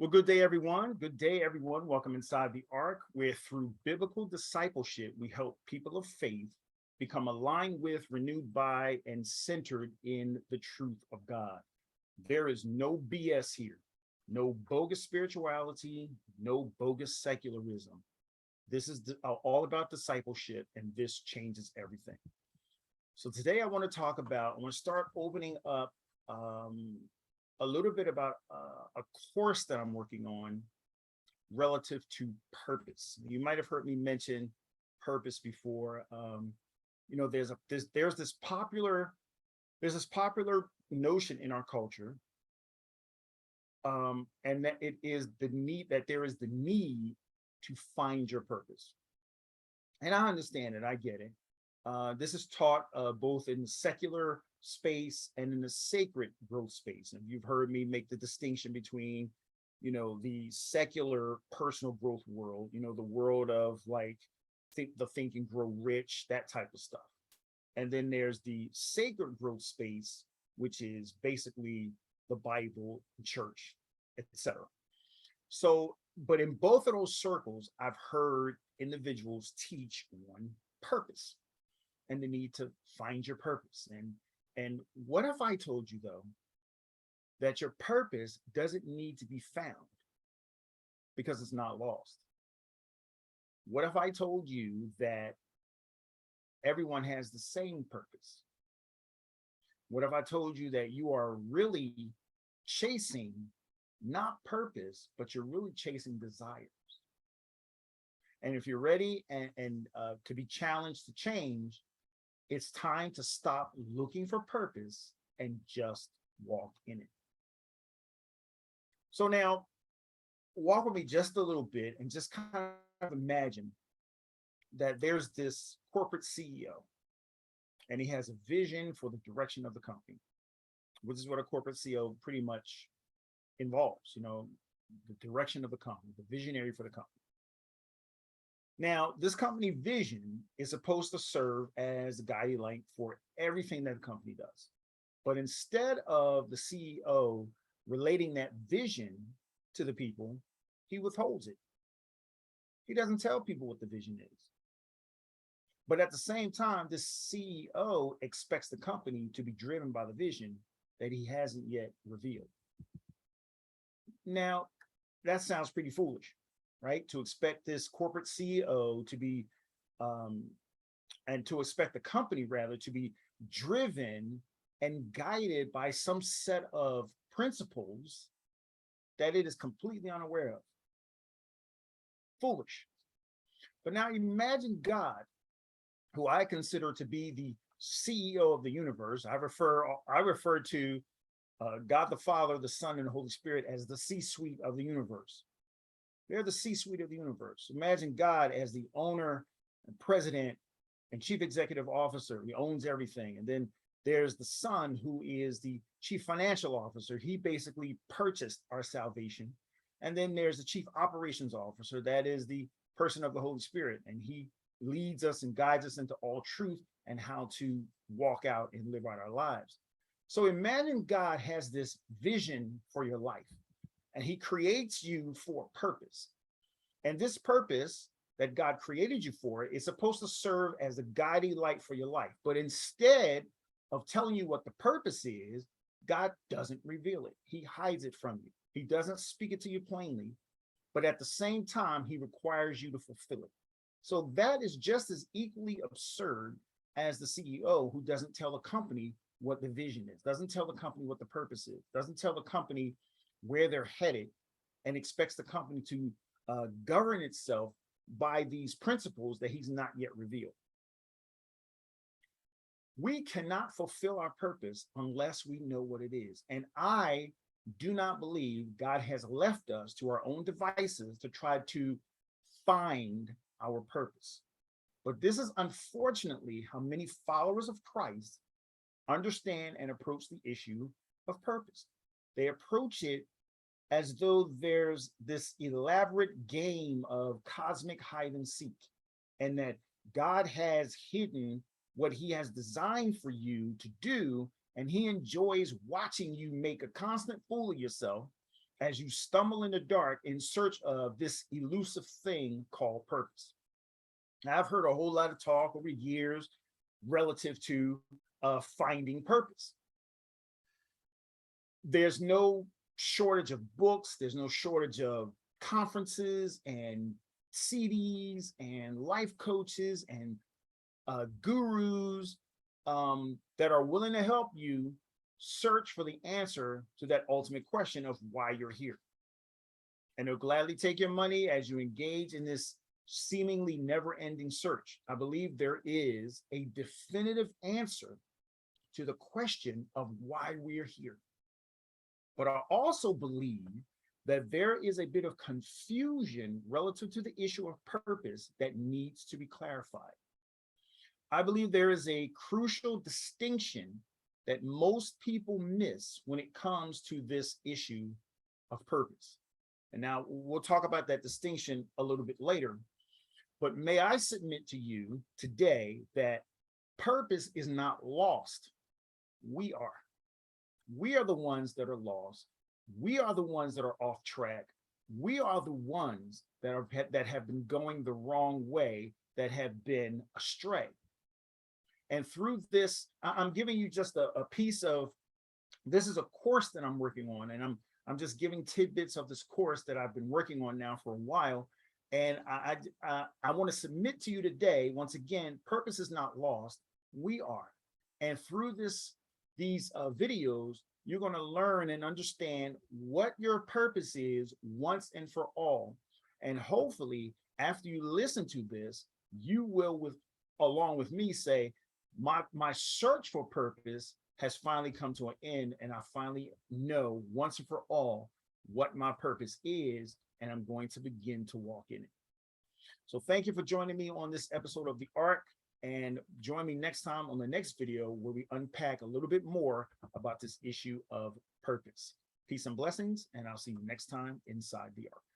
Well, good day, everyone. Good day, everyone. Welcome inside the Ark, where through biblical discipleship, we help people of faith become aligned with, renewed by, and centered in the truth of God. There is no BS here, no bogus spirituality, no bogus secularism. This is all about discipleship, and this changes everything. So today I want to start opening up um, a little bit about a course that I'm working on relative to purpose. You might have heard me mention purpose before. There's this popular notion in our culture, and that it is the need that there is the need to find your purpose. And I understand it. I get it. This is taught both in the secular space and in the sacred growth space. And you've heard me make the distinction between, the secular personal growth world, the world of like the Think and Grow Rich, that type of stuff. And then there's the sacred growth space, which is basically the Bible, the church, etc. So, but in both of those circles, I've heard individuals teach on purpose and the need to find your purpose. And what if I told you though that your purpose doesn't need to be found because it's not lost? What if I told you that everyone has the same purpose? What if I told you that you are really chasing not purpose, but you're really chasing desires? And if you're ready and to be challenged to change, it's time to stop looking for purpose and just walk in it. So now, walk with me just a little bit and just kind of imagine that there's this corporate CEO and he has a vision for the direction of the company, which is what a corporate CEO pretty much involves, the direction of the company, the visionary for the company. Now, this company vision is supposed to serve as a guiding light for everything that the company does. But instead of the CEO relating that vision to the people, he withholds it. He doesn't tell people what the vision is. But at the same time, this CEO expects the company to be driven by the vision that he hasn't yet revealed. Now, that sounds pretty foolish, right? To expect this corporate CEO to be, and to expect the company rather to be driven and guided by some set of principles that it is completely unaware of. Foolish. But now imagine God, who I consider to be the CEO of the universe. I refer to God the Father, the Son, and the Holy Spirit as the C-suite of the universe. They're the C-suite of the universe. Imagine God as the owner and president and chief executive officer. He owns everything. And then there's the Son, who is the chief financial officer. He basically purchased our salvation. And then there's the chief operations officer. That is the person of the Holy Spirit. And he leads us and guides us into all truth and how to walk out and live out our lives. So imagine God has this vision for your life, and he creates you for a purpose. And this purpose that God created you for is supposed to serve as a guiding light for your life. But instead of telling you what the purpose is, God doesn't reveal it. He hides it from you. He doesn't speak it to you plainly, but at the same time, he requires you to fulfill it. So that is just as equally absurd as the CEO who doesn't tell the company what the vision is, doesn't tell the company what the purpose is, doesn't tell the company where they're headed, and expects the company to govern itself by these principles that he's not yet revealed. We cannot fulfill our purpose unless we know what it is. And I do not believe God has left us to our own devices to try to find our purpose. But this is unfortunately how many followers of Christ understand and approach the issue of purpose. They approach it as though there's this elaborate game of cosmic hide and seek, and that God has hidden what he has designed for you to do, and he enjoys watching you make a constant fool of yourself as you stumble in the dark in search of this elusive thing called purpose. Now, I've heard a whole lot of talk over years relative to finding purpose. There's no shortage of books, there's no shortage of conferences and CDs and life coaches and gurus that are willing to help you search for the answer to that ultimate question of why you're here. And they'll gladly take your money as you engage in this seemingly never-ending search. I believe there is a definitive answer to the question of why we're here. But I also believe that there is a bit of confusion relative to the issue of purpose that needs to be clarified. I believe there is a crucial distinction that most people miss when it comes to this issue of purpose. And now we'll talk about that distinction a little bit later. But may I submit to you today that purpose is not lost. We are. We are the ones that are lost. We are the ones that are off track. We are the ones that have been going the wrong way, that have been astray. And through this, I'm giving you just a piece of, this is a course that I'm working on, and I'm just giving tidbits of this course that I've been working on now for a while. And I want to submit to you today, once again, purpose is not lost. We are. And through these videos, you're going to learn and understand what your purpose is once and for all. And hopefully, after you listen to this, you will, along with me, say, my search for purpose has finally come to an end, and I finally know once and for all what my purpose is, and I'm going to begin to walk in it. So thank you for joining me on this episode of The Ark, and join me next time on the next video where we unpack a little bit more about this issue of purpose. Peace and blessings, and I'll see you next time inside The Ark.